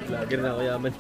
Lager na ako yaman.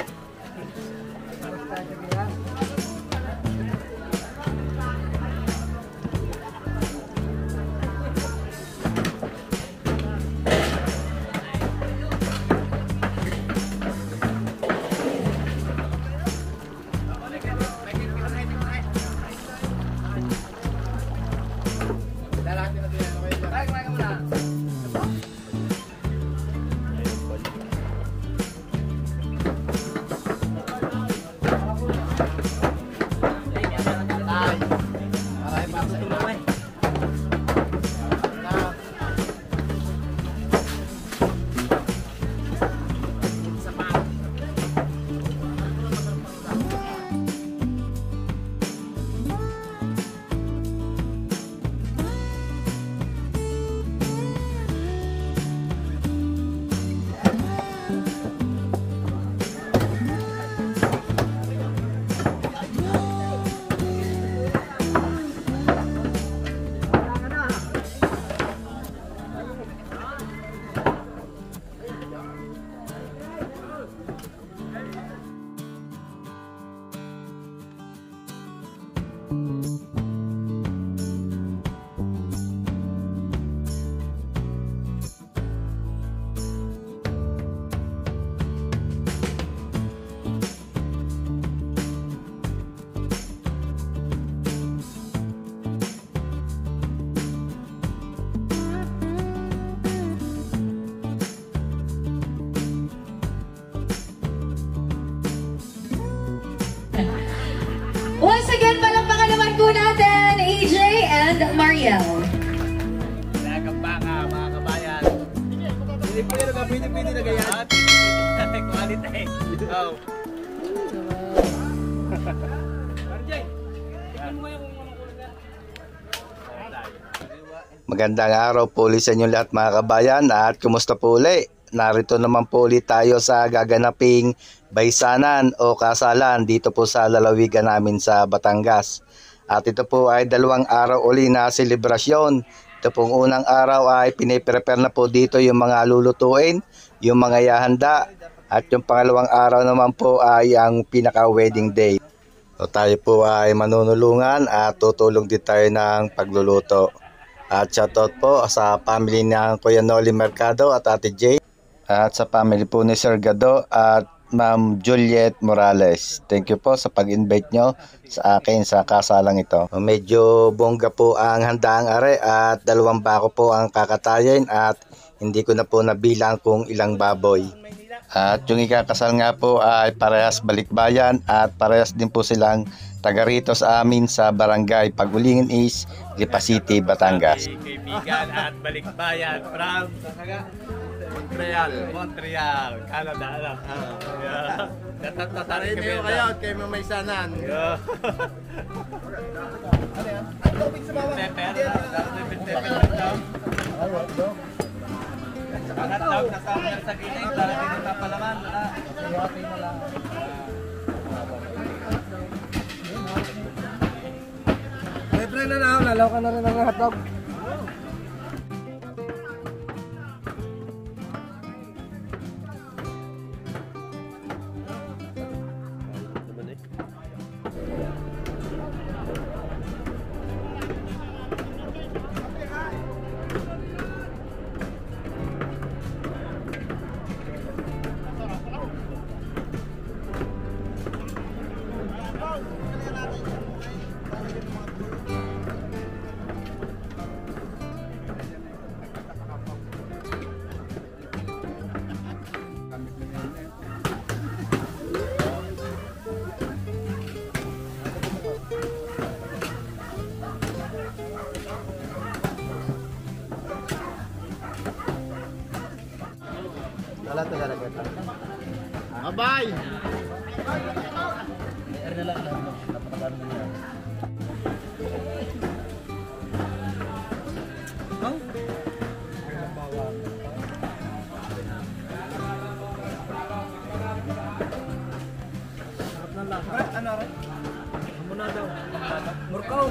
Once again, palakpakan naman po natin, AJ and Mariel. Nagkambaka, mga kabayan. Pilipino ka, Pilipino na ganyan. Quality. Oh. Magandang araw po ulit sa inyo lahat mga kabayan at kumusta po ulit? Narito naman po ulit tayo sa gaganaping baysanan o kasalan dito po sa lalawigan namin sa Batangas. At ito po ay 2 araw uli na selebrasyon. Ito pong unang araw ay piniprepare na po dito yung mga lulutuin, yung mga ihahanda. At yung pangalawang araw naman po ay ang pinaka-wedding day. So tayo po ay manunulungan at tutulong din tayo ng pagluluto. At shoutout po sa family ng Kuya Noli Mercado at Ate Jay. At sa family po ni Sir Gado at Ma'am Juliet Morales. Thank you po sa pag-invite nyo sa akin sa kasalang ito. Medyo bongga po ang handaang are at 2 bako po ang kakatayin at hindi ko na po nabilang kung ilang baboy. At yung ikakasal nga po ay parehas balikbayan at parehas din po silang taga rito sa amin sa barangay Pagulingin East, Lipa City, Batangas. Kaibigan at balikbayan from Montreal, Canada. Tatatarin kami kayo at kayo mamaysanan. Hotdog na sa gilid, lalagyan ng papalaman. Hati na lang. Libre na lang, lalaw ka na rin ng hotdog. Bye. Ano rin? Muna daw. Murkaw.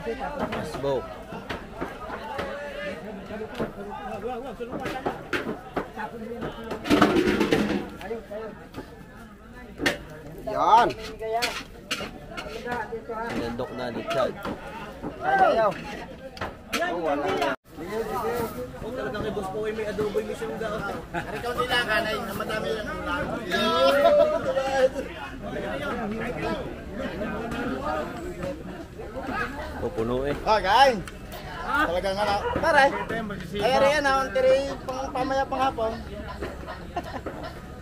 Smoke. Yan. Sinandok na ni Chad. Ayaw. Kung talagang kay Boss Poy may adobo yung mission daw. Ikaw nila kanay na madami yung ulan. Pupuno eh. Oh, guys. Talagang ano. Tara. Ay, yan ang tiri pang pamaya pang hapon.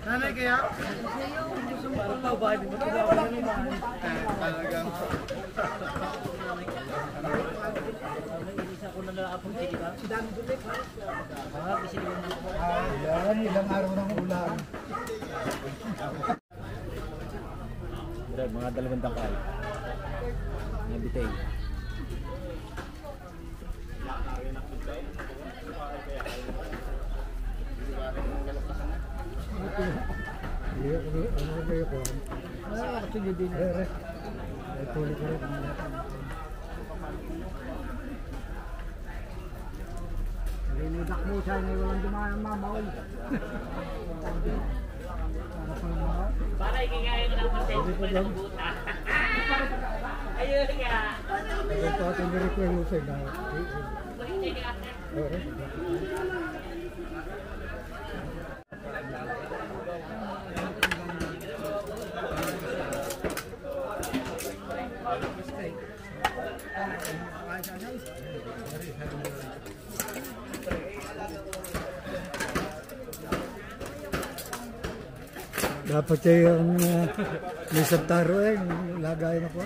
Nanay kaya? Parang pa ba? Di ba talagang isa ko na naapong chika. Si Dami Dulit. Yan, ilang araw ng ulan. Mga 2 tangkay. Mga bitay. Limudak mo siya, may walang dumaan mamawal. Para ikingay ko ng pasensya ko ng buta. Ayun nga. Ito ating request mo sa'yo. Dapat siya yung may santaro lagay na ko.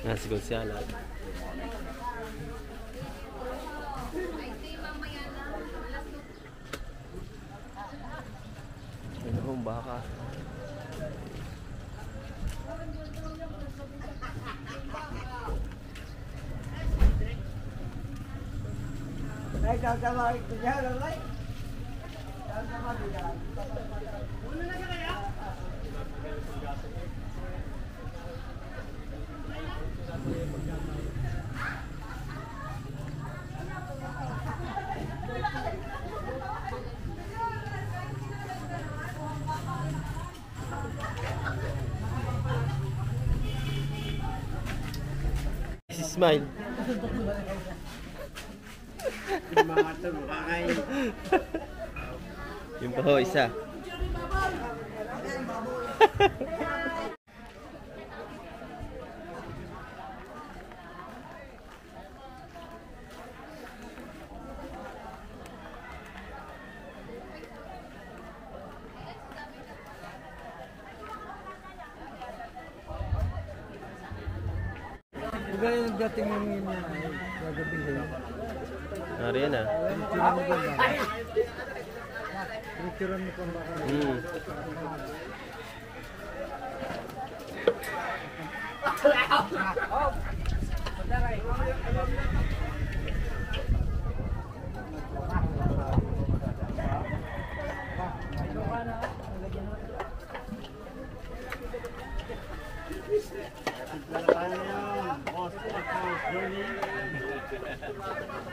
Nasigol siya lahat. Ano kung baka? Ay, sama ito niya, lalay. Sama niya. Una na kaya? Smile. Yung pa ho, isa. Iba yung dating mo niya, gagabihin. Nariyan ah. Picturean mo kung baka.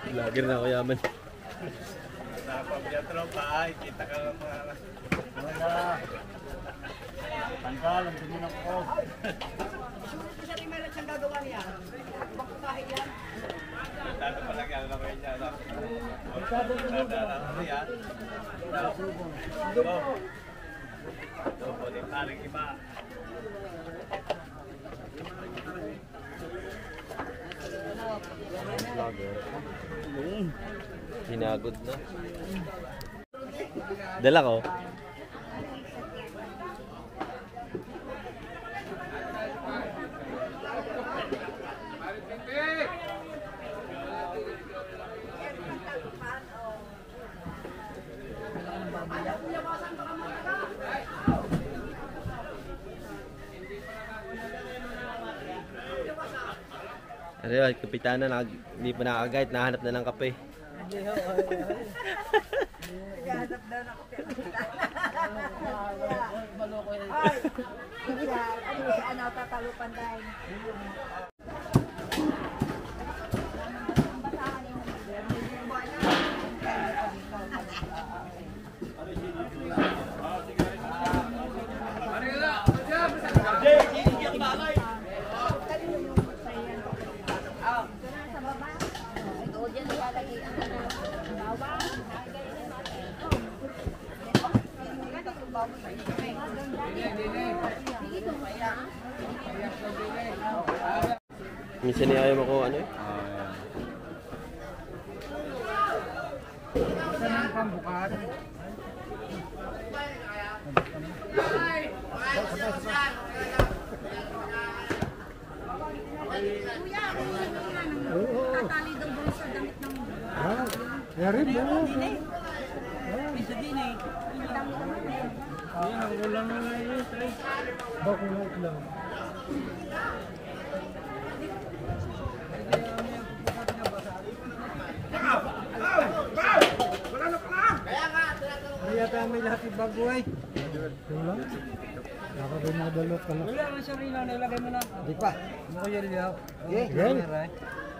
Vlogger na ako yaman. Napapaya tropa ay, kita ka lang mga... Tanggal, ang dumi ng ko. Siya rin meron siyang gagawa niya. Bakit yan? Tado pa lang yan, alam mo yun yan. Tado yan. Dobo, di paring iba. Hinagod na. Dala ko. Ano yun, kapitana, hindi pa nakakagayat, nahanap na ng kape. Naghahanap daw na kape. Ay, ano, tatalupan tayo. Minsan niya ayaw mo ano eh. Saan ang pambukat? Tatali daw doon sa damit ng... Yari mo. Bisa din eh. Ang ulang na nga yun. Bakulot lang. Kaya tayo may lahat yung bago ay. Wala. Nakabay mga dalot ka lang. Wala nga siya rin. Nilagay mo na. Di pa. Ano ko yun niya? Yan.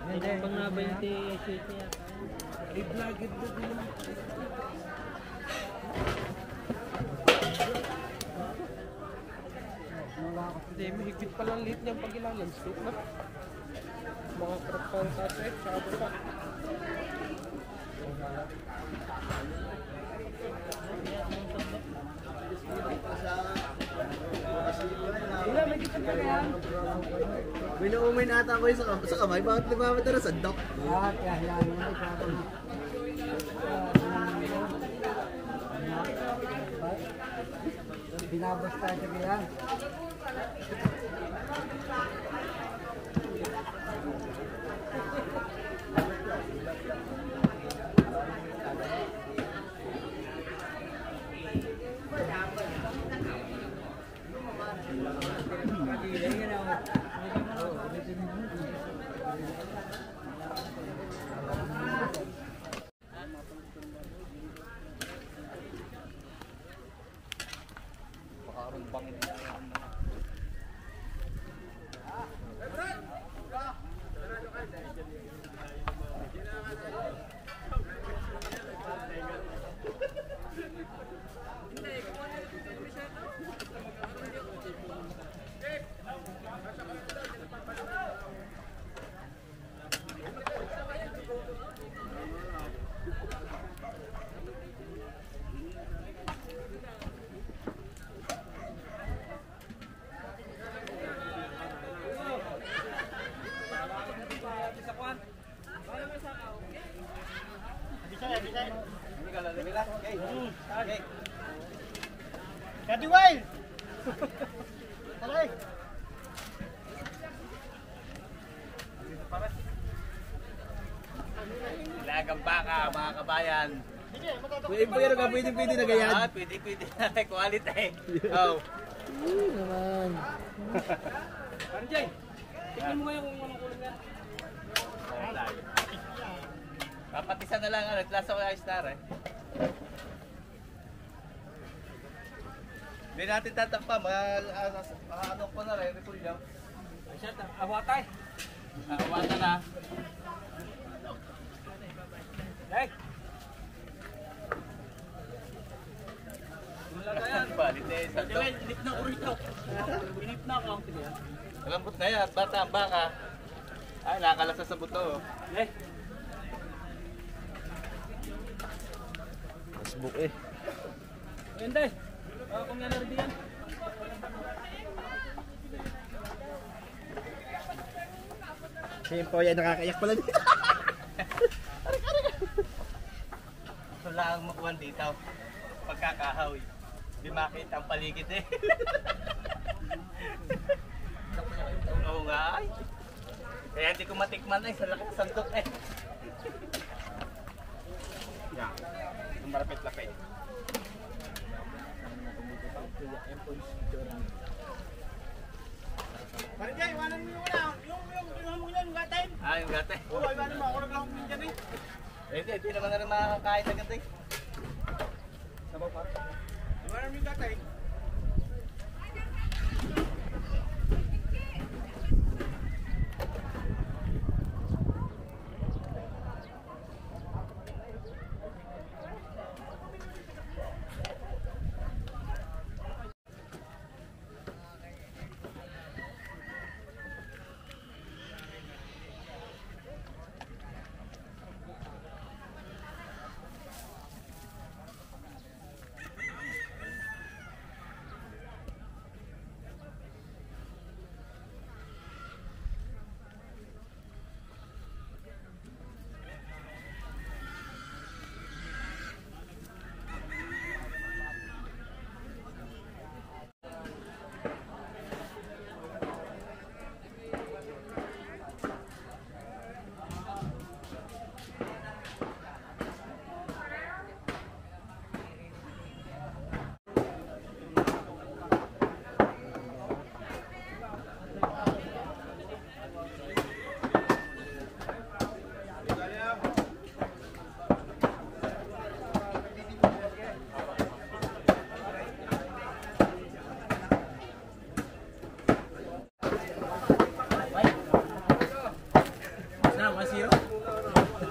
Hindi. Pag na 20 shit niya. I-vlogit mo din. Hindi, mahigpit pa lang lit niyang pag-ilangan. Scoop na. Mga krapang tatay. Sabi pa. Binuumay na ata ako sa kamay, bakit lumamad na sa sandok? Binabasta siya kaya. Kati Wild! Talay! Ilagang baka, mga kabayan. Pero ka pwede na ganyan. Pwede na. Quality. Oh. Naman. Parjay, tingnan mo ngayon kung anong kulang yan. Papatisan na lang, klasa ko yung star eh. Hindi natin tatampa, ano ko na rin, repulyaw. Awatay. Awan na. Hey! Wala ka yan. Balit eh. Inip na ko rito. Inip na ako. Malambot na yan. Bata ang baka. Ay, nakakalasa sa buto. Eh. Facebook eh. Ganda eh. Kung yan narin yan. Siyempre yan nakakaiyak pala dito. Ito lang ang makuha dito. Pagkakahaw. Di makita ang paligid eh. Oo nga ay. Kaya hindi ko matikman eh. Sa laki ng sandok eh. Yan. Ang marapit-lapit. Barangay, iwanan mo yung yung yung gatay. Ah, yung gata eh. Oo, iwanan mo. Ako lang akong dyan eh. Hindi naman na rin makakain na gata eh. Sabaw pa. Iwanan mo yung gatay.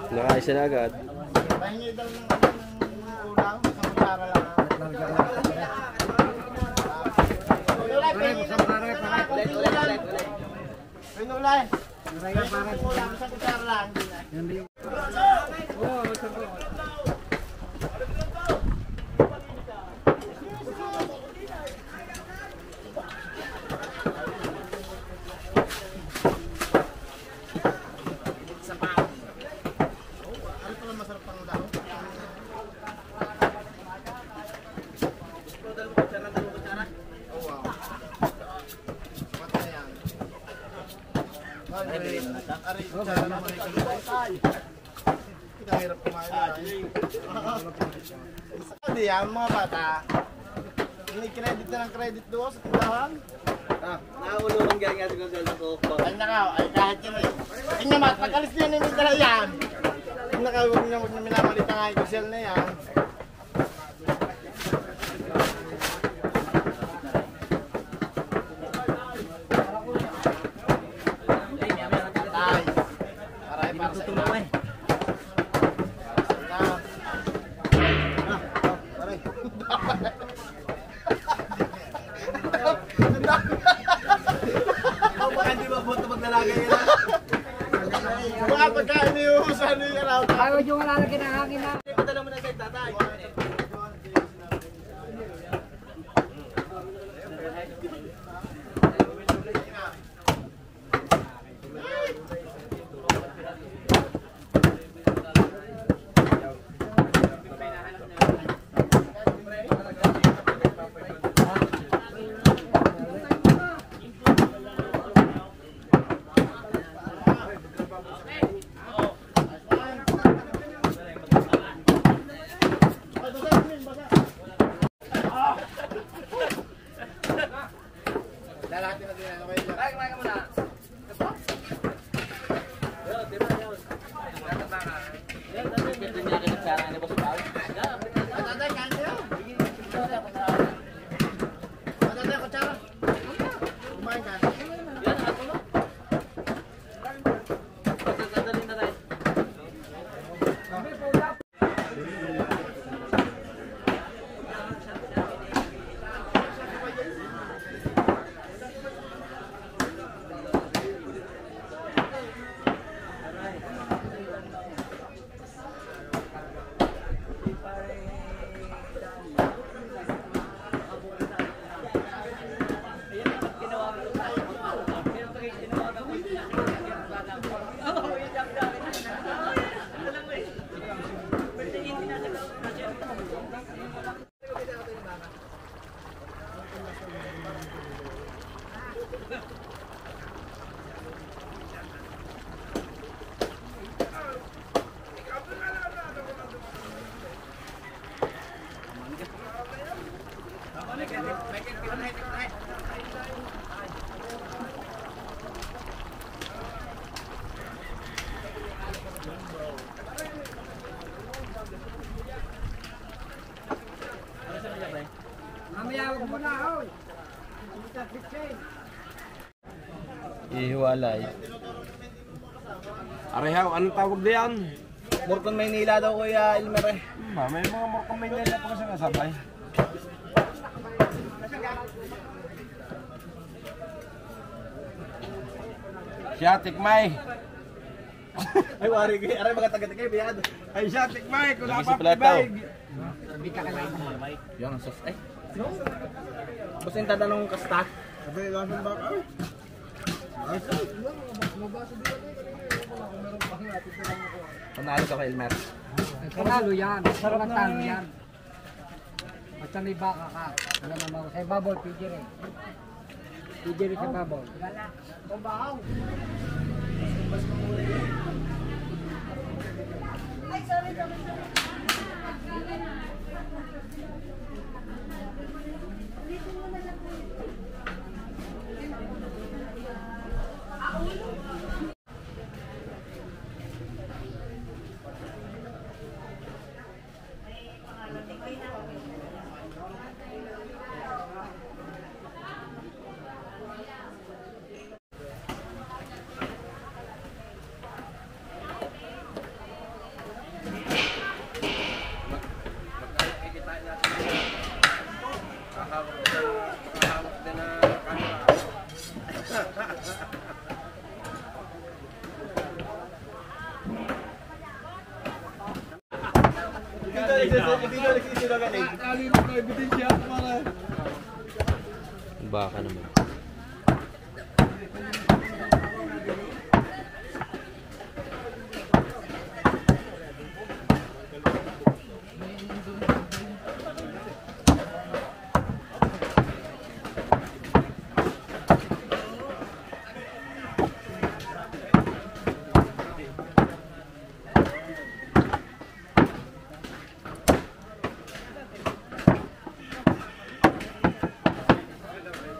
Nakaisa na agad. Pahingi daw ng ulang, sa kutsara lang. Pinulay. Ulang sa kutsara lang. Hirap kumain. Hindi yan, mga bata. Ini-credit na ng credit doon sa tindahan. Nakahulungan gaya nga ito ng ko. Ay nakaw, ay kahit yun eh. Tingnan mat, pag-alis niya ni Mindala yan. Tingnan huwag niya minamalita nga yung kusel na yan. Ay, para ipatutulong eh. Hindi ba buto maglalagay yan? Mga pagkain niyo sa ano yung araw. Ayaw yung malalagyan ng hangin na. Padala mo na kay tatay. hiwalay. Arehaw, anong tawag diyan? Morton Maynila daw Kuya Elmer eh. May mga Morton Maynila pa kasi kasabay. Siya, tikmay. Ay, wari kayo. Aray, mga taga-taga biyad. Ay, siya, tikmay. Kung Lagi si napapibay. Plataw. Yan ang sos. Ay. Basta yung tatanong kasta. Sabi, lasan ba ka? Panalo ka kay Elmer. Panalo yan. Sarap na yan. Basta may baka ka. Ano naman ko. Sa babol, PJ rin. PJ rin sa babol. Baka naman.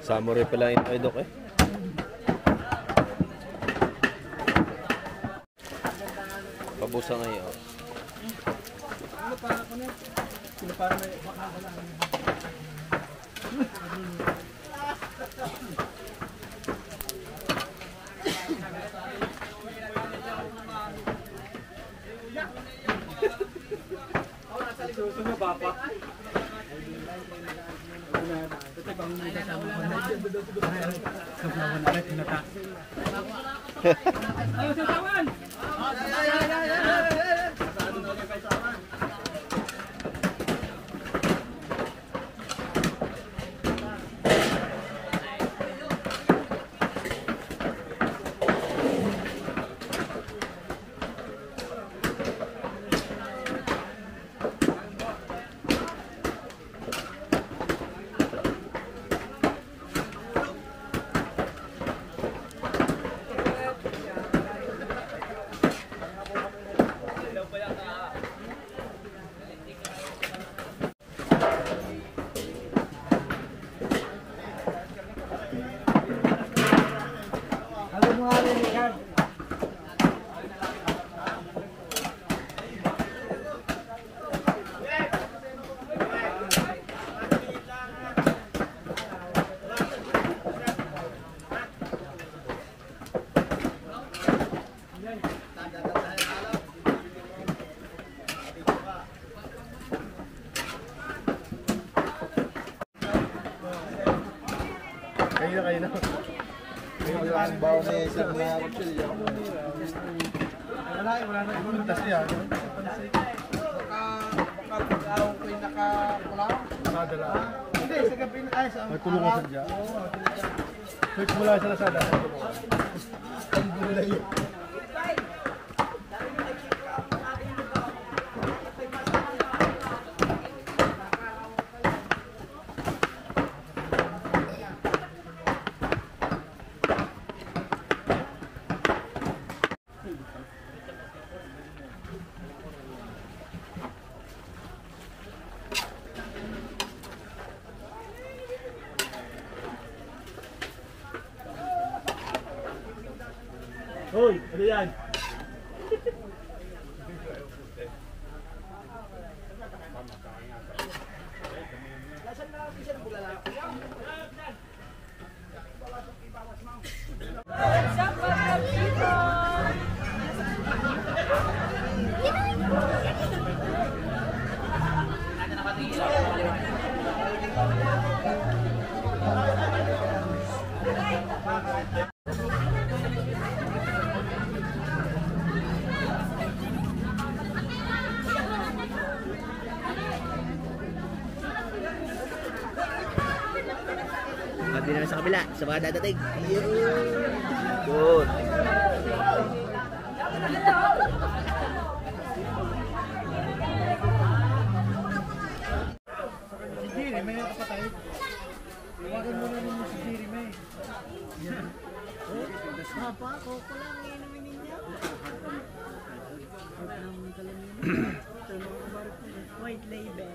Samurai pala yung idok eh. Pabusa ngayon. Kayo na. Wala ang bawa ni Sir na Rochelle. Wala na ibang tas niya. Baka pag-aw ko yung nakapula. Nakadala. Hindi, sa gabi na ay sa may tulungan sa dyan. Search mula sa Lazada. Ang gulay. Hoy, ano yan? Sa sa kabila, sa mga dadating. Good. Si Jerry, may nakapatay. Iwagan mo na rin mo si Jerry, may. Papa, ako ko lang inumin ninyo. White label.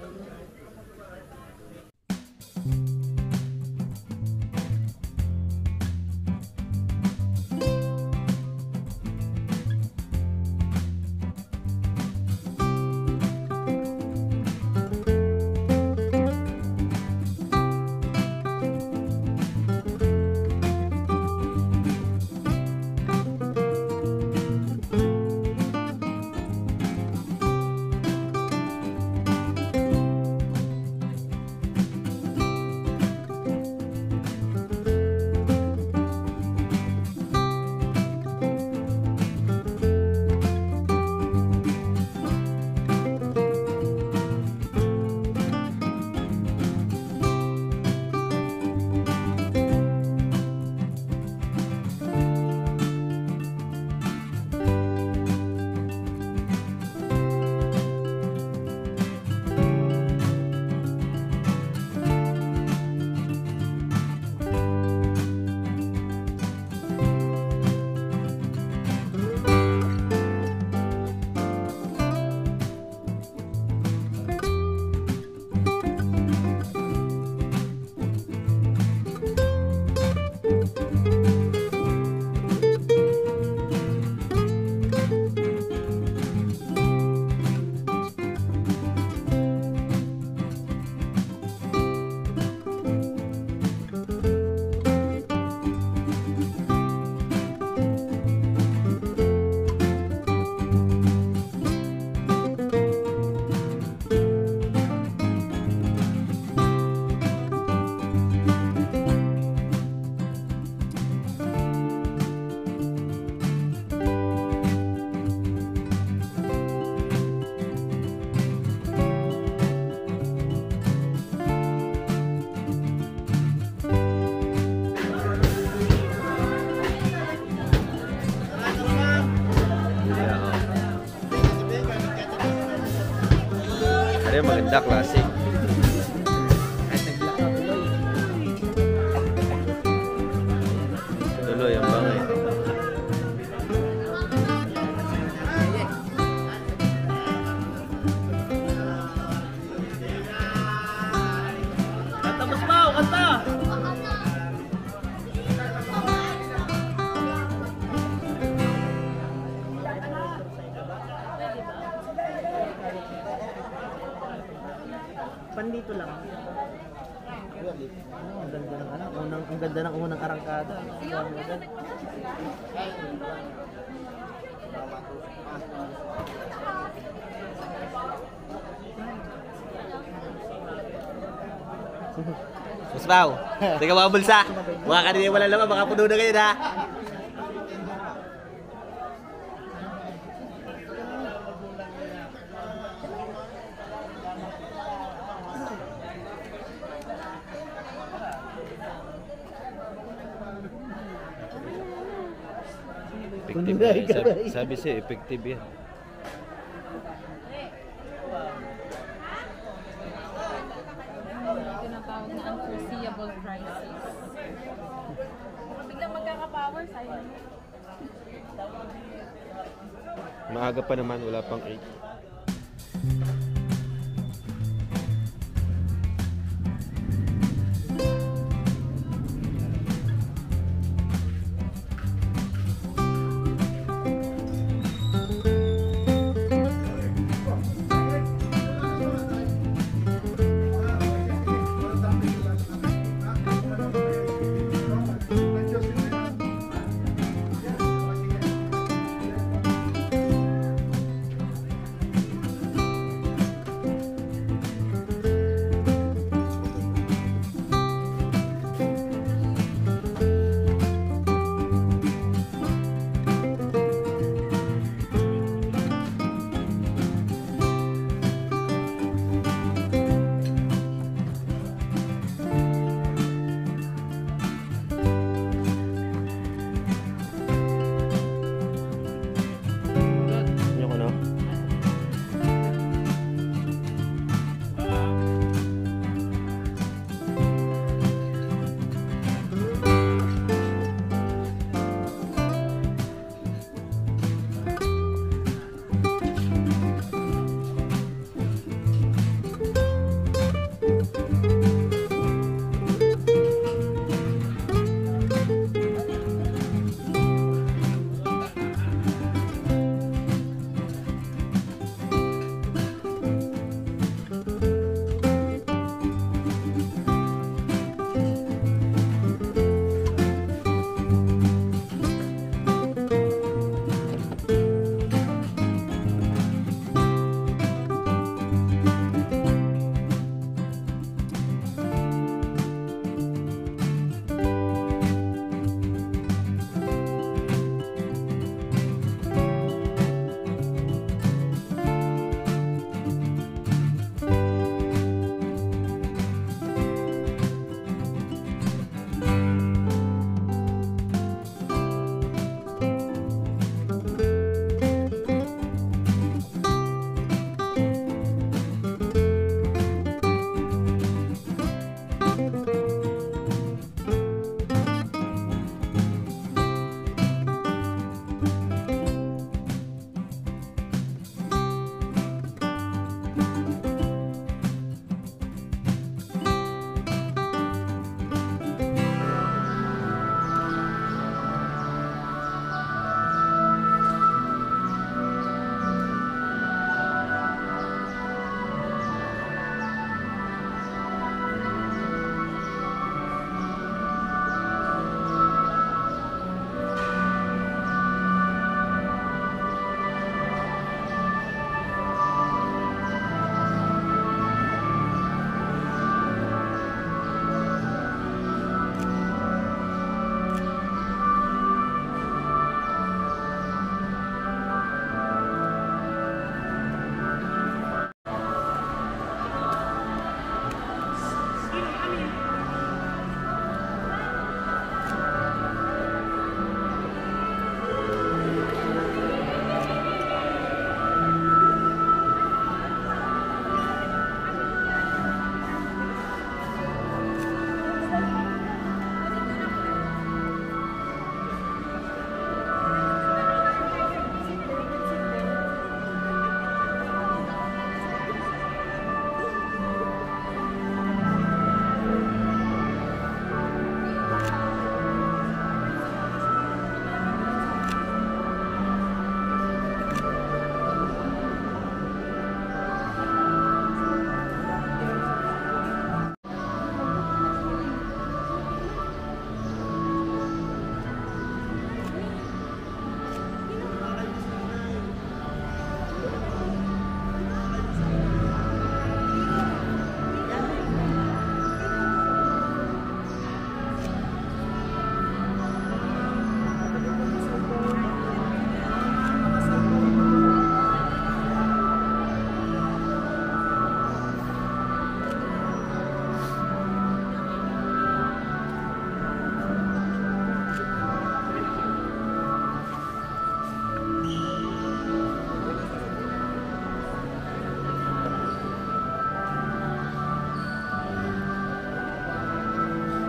Ano yung maganda, classic. Tuloy ang bangay. Tapos pa, kanta! Pandito lang. Ang ganda ng ang ganda ng unang arangkada. Musbaw, teka mga bulsa. Mga kanina wala naman, baka puno na kayo na. Effective. Sabi siya, effective yan. Tinatawag na unforeseeable crisis. Biglang magkaka-power, sayang. Maaga pa naman, wala pang 8.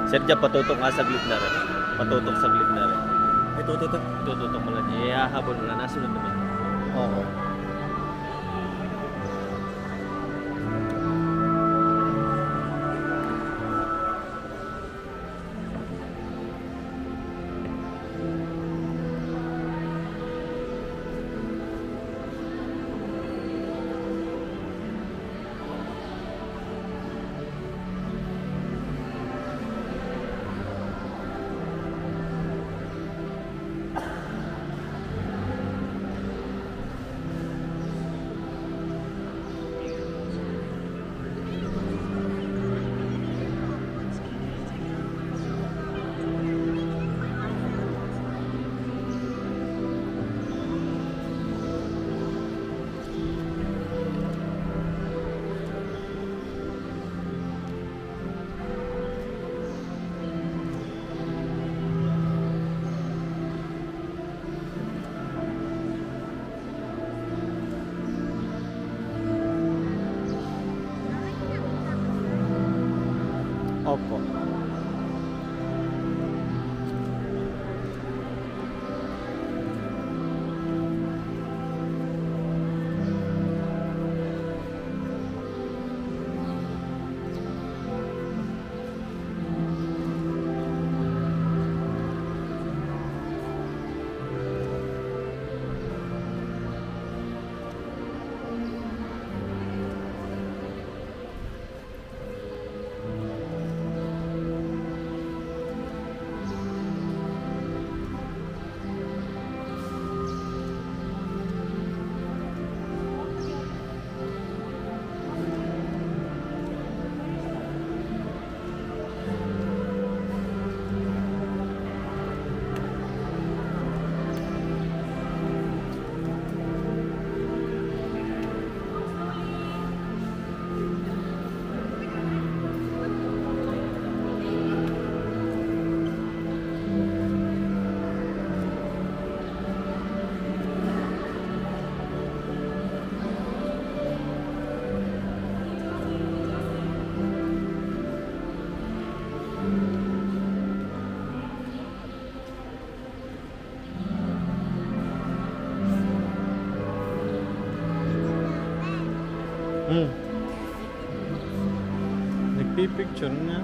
Sir, dyan patutok nga saglit na rin. Patutok saglit na rin. Ay, tututok. Tututok mo lang. Ihahabol mo lang. Nasunod naman. Oo. Opo. Nagpipicture na.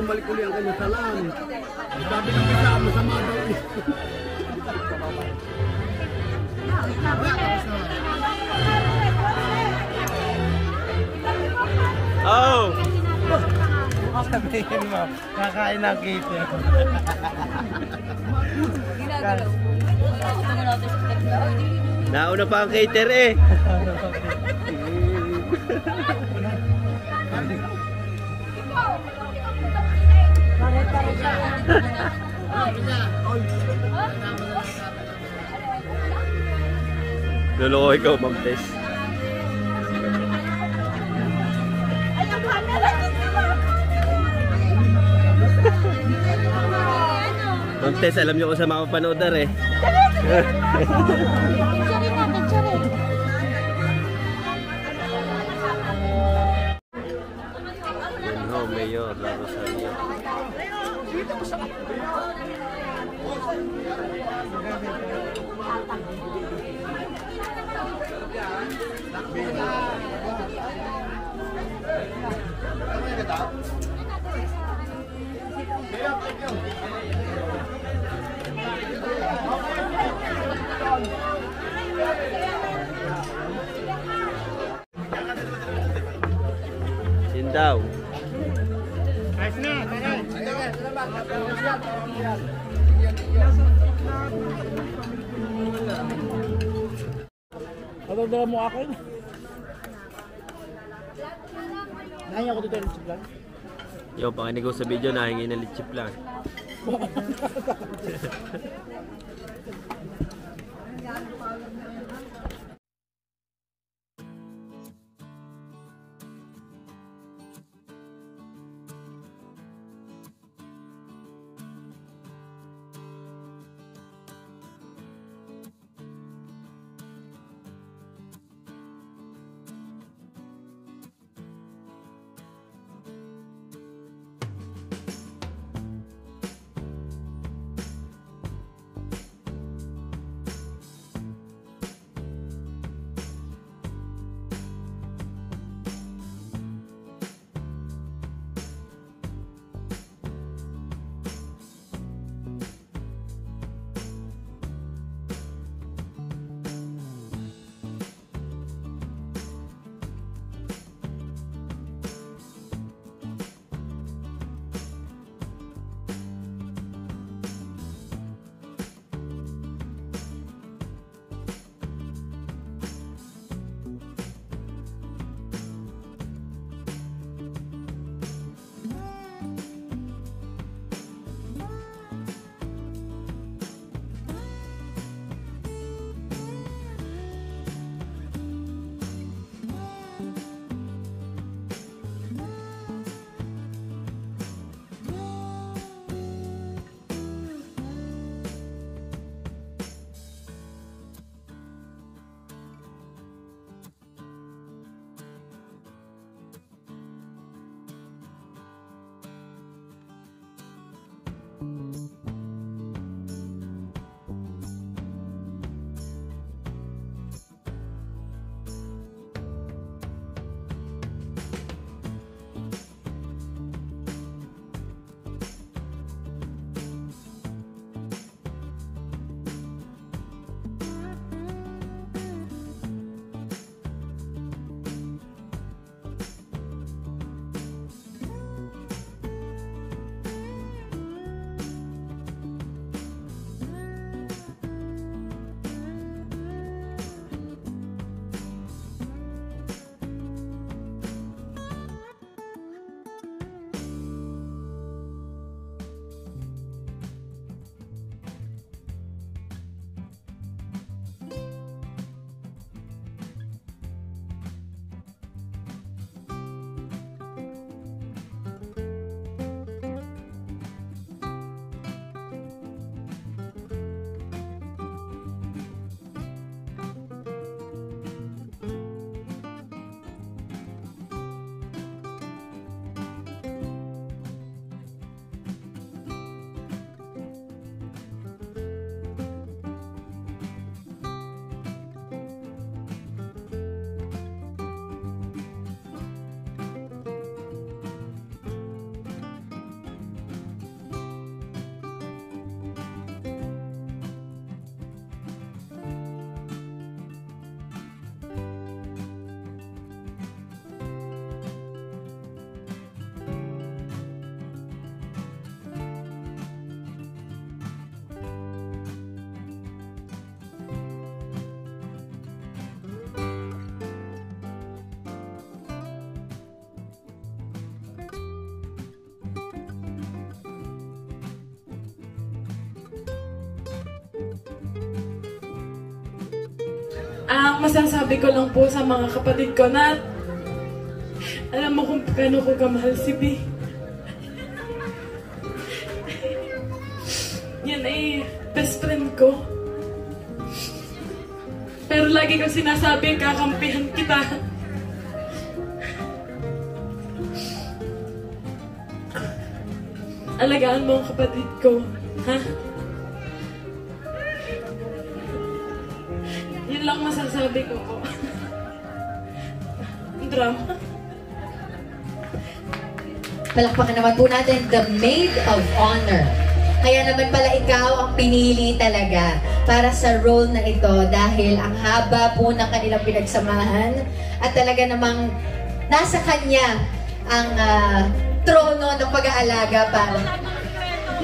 bumalik uli ang kanyang salaan. Sabi ng isa, masama daw eh. Oh! Sabihin mo, kakain ng cater. Nauna pa ang cater eh. Lolo ko ikaw, Ma'am Tess. Ma'am Tess, alam niyo kung sa mga panood eh. Yan ho, Mayor La Rosario. Sindaw. Ayos na, taray. Patadala mo akin. Nahingi ako dito ng chip lang. Yo, pakinig ko sa video, nahingi ng lechip lang. Ang masasabi ko lang po sa mga kapatid ko na alam mo kung paano ko kamahal si B. Yan ay best friend ko. Pero lagi kong sinasabi, kakampihan kita. Alagaan mo ang kapatid ko, ha? Yun lang masasabi ko po. Drama. Palakpakan naman po natin the Maid of Honor. Kaya naman pala ikaw ang pinili talaga para sa role na ito dahil ang haba po ng kanilang pinagsamahan at talaga namang nasa kanya ang trono ng pag-aalaga para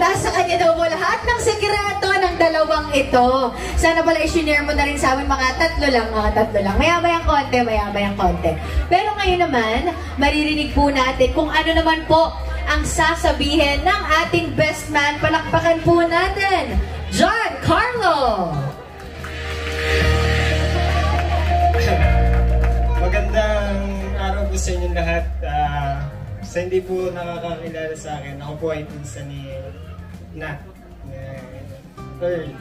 nasa kanya daw po lahat ng sekreto ng dalawang ito. Sana pala i-share mo na rin sa amin mga tatlo lang. Maya-mayang konti. Pero ngayon naman, maririnig po natin kung ano naman po ang sasabihin ng ating best man. Palakpakan po natin, John Carlo! Magandang araw po sa inyo lahat. Sa hindi po nakakakilala sa akin, ako po ay pinsan ni Nat. Earl.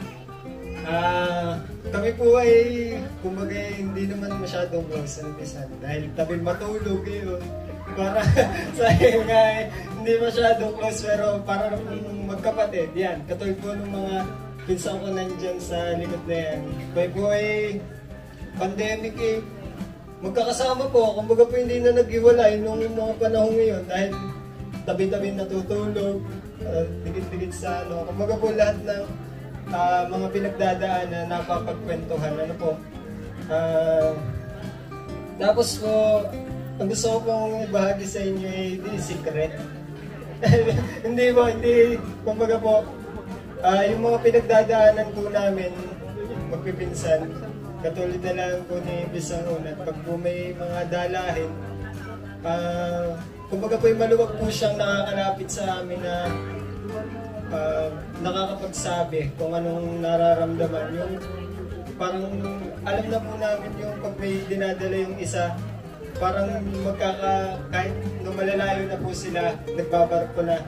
Kami po ay, kumbaga, hindi naman masyadong close ng pinsan. Dahil tabi matulog yun. Para sa akin nga hindi masyadong close pero para magkapatid. Yan, katulad po ng mga pinsan ko nandyan sa likod na yan. Kaya po ay pandemic eh. Magkakasama po, kumbaga po hindi na nag-iwalay nung mga panahon ngayon dahil tabi-tabi natutulog, dikit-dikit sa ano. Kumbaga po lahat ng mga pinagdadaan na napapagkwentuhan. Ano po? Tapos po, ang gusto ko pong ibahagi sa inyo ay hindi secret. Hindi po, hindi. Kumbaga po, yung mga pinagdadaanan po namin, magpipinsan, katulad na lang po ni Bisang Unat, pag po may mga dalahin, kumbaga po yung maluwag po siyang nakakalapit sa amin na nakakapagsabi kung anong nararamdaman. Yung parang alam na po namin yung pag may dinadala yung isa, parang kahit nung malalayo na po sila, nagbabarko na.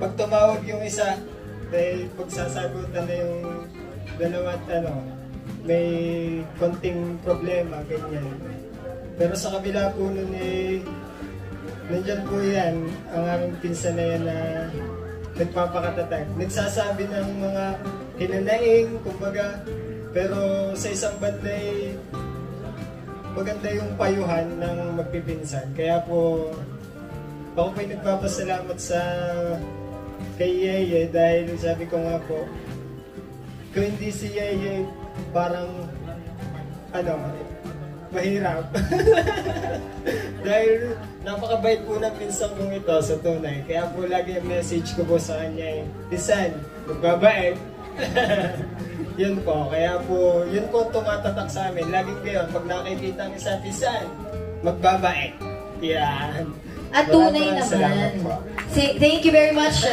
Pag tumawag yung isa, dahil pagsasagutan na yung dalawa at may konting problema, ganyan. Pero sa kabila po nun nandyan po yan, ang aming pinsan na yan na nagpapakatatag. Nagsasabi ng mga hinanaing, kumbaga, pero sa isang banda maganda yung payuhan ng magpipinsan. Kaya po, ako po'y nagpapasalamat kay Yeye dahil sabi ko nga po, kung hindi si Yeye, parang mahirap. Dahil napakabait po ng pinsan kong ito sa tunay. Kaya po lagi ang message ko po sa kanya Pinsan, magbabait. Yun po. Kaya po, yun po tumatatak sa amin. Laging ngayon, pag nakikita ang isa, Pinsan, magbabait. Yan. At tunay naman. Thank you very much,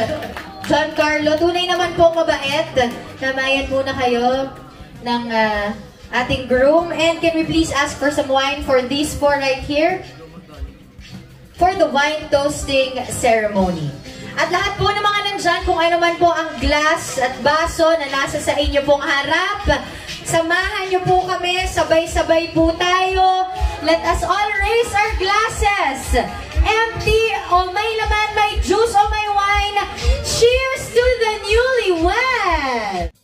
John Carlo. Tunay naman po mabait. Namayan muna kayo ng ating groom. And can we please ask for some wine for these four right here? For the wine toasting ceremony. At lahat po ng mga nandyan, kung ano man po ang glass at baso na nasa sa inyo pong harap, samahan nyo po kami, sabay-sabay po tayo. Let us all raise our glasses. Empty o may laman, may juice o may wine. Cheers to the newlywed!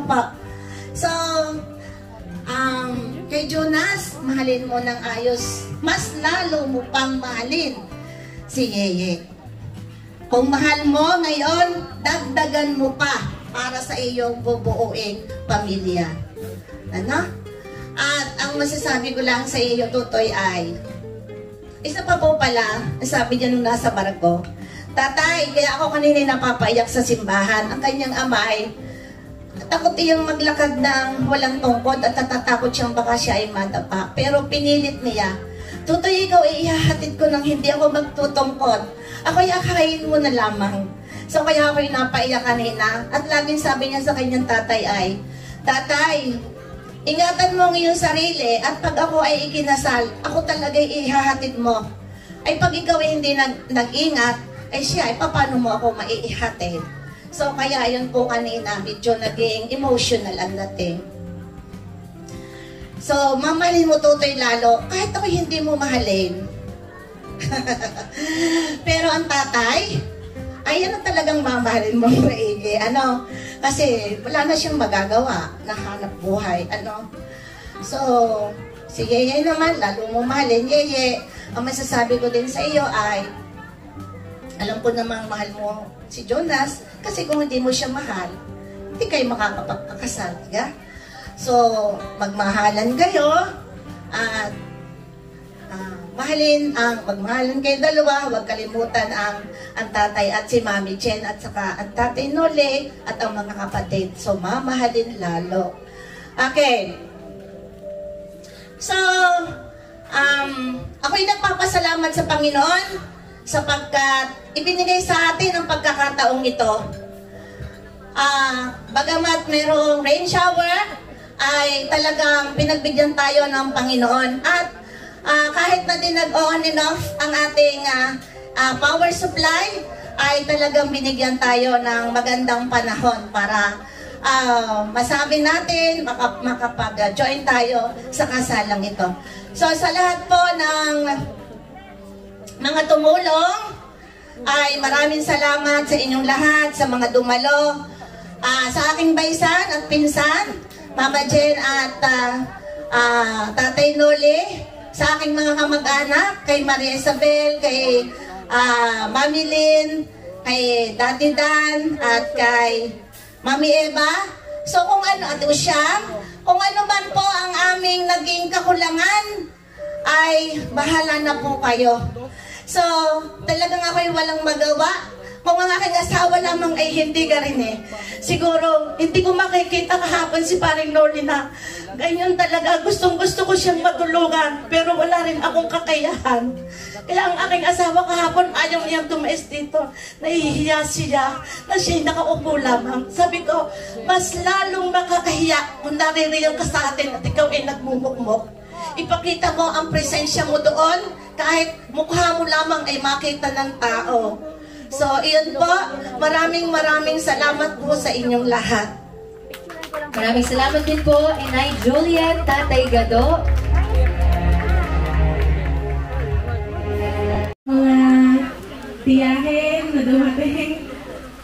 pa. So, kay Jonas, mahalin mo ng ayos. Mas lalo mo pang mahalin si Yeye. Kung mahal mo ngayon, dagdagan mo pa para sa iyong bubuuing pamilya. Ano? At ang masasabi ko lang sa iyo, Tutoy, ay isa pa po pala, sabi niya nung nasa barko, Tatay, kaya ako kanina napapaiyak sa simbahan. Ang kanyang amay, takot iyang maglakad ng walang tungkod at natatakot siyang baka siya ay madapa. Pero pinilit niya, Tutoy, ikaw ihahatid ko nang hindi ako magtutungkod. Ako'y akayin mo na lamang. So kaya ako'y napaiyak kanina. At laging sabi niya sa kanyang tatay ay, Tatay, ingatan mo ang iyong sarili at pag ako ay ikinasal, ako talaga ihahatid mo. Ay pag ikaw ay hindi nag-ingat, ay siya, ay paano mo ako maiihatid? So, kaya yun po kanina, medyo naging emotional ang dating. So, mamahalin mo, Tutoy, lalo, kahit ako hindi mo mahalin. Pero ang tatay, ay yan ang talagang mamahalin mo, maigi. Ano? Kasi wala na siyang magagawa, nahanap buhay. Ano? So, si Yeye naman, lalo mo mahalin. Yeye, ang masasabi ko din sa iyo ay, alam ko namang mahal mo si Jonas kasi kung hindi mo siya mahal, hindi kayo makakapagpakasal, diga? So, magmahalan kayo at magmahalan kayo dalawa, huwag kalimutan ang tatay at si Mami Jen at saka ang tatay Nole at ang mga kapatid. So, mamahalin lalo. Okay. So, ako'y nagpapasalamat sa Panginoon sapagkat ibinigay sa atin ang pagkakataong ito. Bagamat mayroong rain shower, ay talagang pinagbigyan tayo ng Panginoon. At kahit na din nag-on and off ang ating power supply, ay talagang binigyan tayo ng magandang panahon para masabi natin, makapag-join tayo sa kasalang ito. So sa lahat po ng mga tumulong, ay maraming salamat sa inyong lahat, sa mga dumalo, sa aking baysan at pinsan, Mama Jen at Tatay Nole, sa aking mga kamag-anak, kay Maria Isabel, kay Mami Lynn, kay Daddy Dan, at kay Mami Eva. So kung ano, at Usyang, kung ano man po ang aming naging kakulangan, ay bahala na po kayo. So, talagang ako'y walang magawa. Kung ang aking asawa lamang ay hindi ka rin eh. Siguro, hindi ko makikita kahapon si Paring Lordy na ganyan talaga. Gustong-gusto ko siyang matulungan, pero wala rin akong kakayahan. Kaya ang aking asawa kahapon, ayaw niyang tumaes dito. Nahihiya siya na siya'y nakaupo lamang. Sabi ko, mas lalong makakahiya kung naririyan ka sa atin at ikaw ay nagmumukmok. Ipakita mo ang presensya mo doon, kahit mukha mo lamang ay makita ng tao. So, iyon po. Maraming salamat po sa inyong lahat. Maraming salamat din po, Inay Juliet, Tatay Gado. Mga tiyahin na dumating,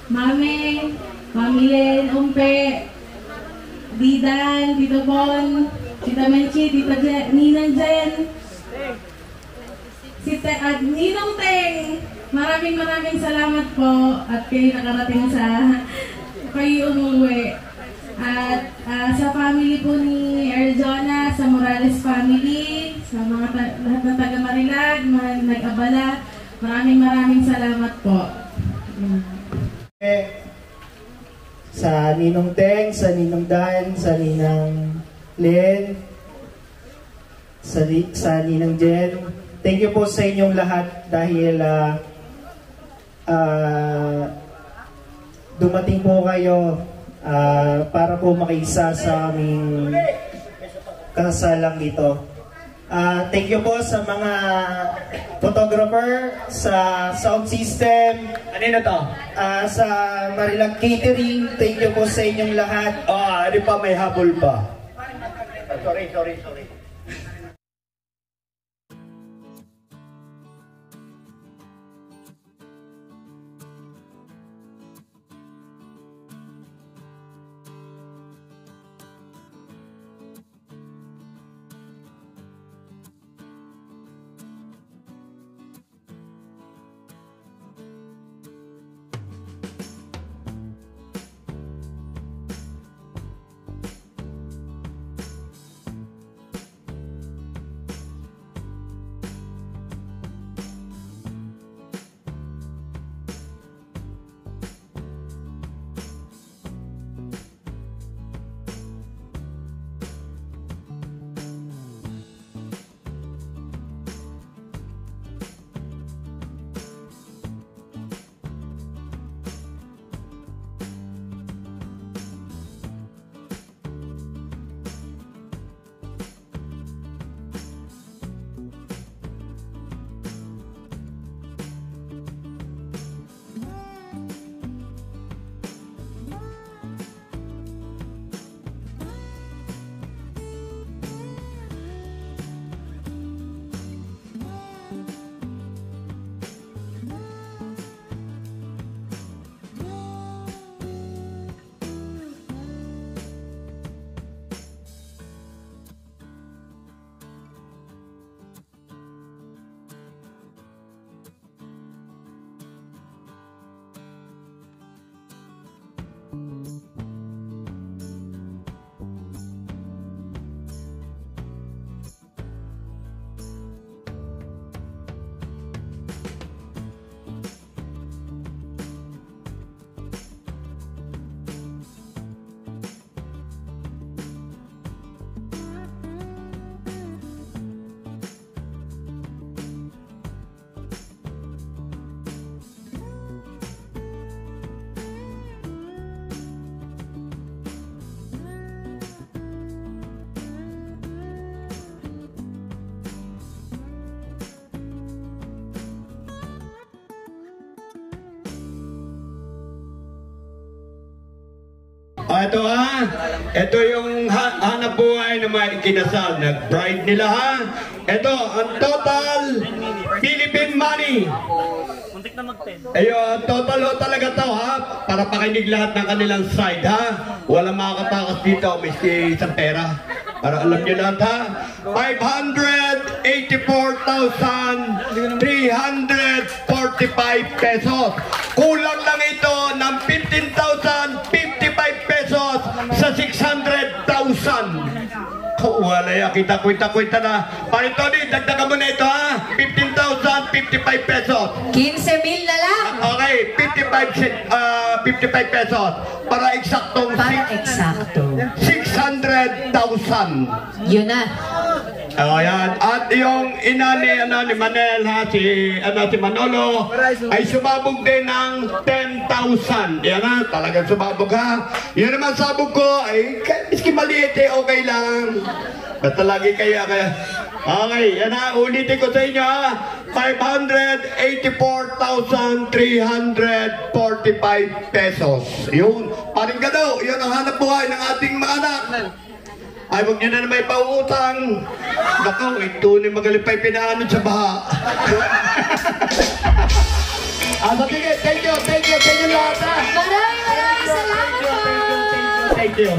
Mami, Mami Len, Umpe, Didan, Tito Bon, Tita Menchi, Tita Ninang Jen, at Ninong Teng. Maraming salamat po at kayo nakarating kayo umuwi. At sa family po ni Arizona, sa Morales family, sa mga lahat ng taga Marilag, mga nag-abala, maraming salamat po. Sa Ninong Teng, sa Ninong Dan, sa Ninang Len, sa Ninang Jen, thank you po sa inyong lahat dahil dumating po kayo para po makiisa sa aming kasalang ito. Thank you po sa mga photographer, sa sound system, ano na to? Sa Marilag Catering, thank you po sa inyong lahat. Ano pa, may habol pa. Sorry. Ito ito yung hanap buhay na may kinasal. Nag-bride nila ha. Ito, ang total Philippine money. Muntik na mag-10. Ayun, total ho talaga to ha. Para pakinig lahat ng kanilang side ha. Walang makakatakas dito, miski isang pera. Para alam nyo lahat ha. 584,345 pesos. Kulang lang ito ng 15,055 pesos sa 600,000. Wala yan, kita na. Pare Tony, dagdagan mo na ito ha. 15,055 pesos. 15,000 na lang. Okay, 55 pesos. Para eksaktong eksakto. 600,000. Yun na. Ayan. At yung ina ni Manel ha, si Manolo ay sumabog din ng 10,000. Yan ha, talagang sumabog ha. Yan naman sabog ko ay miski maliit okay lang. Basta lagi kaya. Okay, yan ha, ulitin ko sa inyo ha. 584,345 pesos. Yun, paring gado, yun ang hanap buhay ng ating mga anak. Ay, huwag nyo na may pauutang. Naku, ito ni magaling pa'y pinaanod sa baha. Sige, thank you lahat ha. Maraming salamat po. Thank you.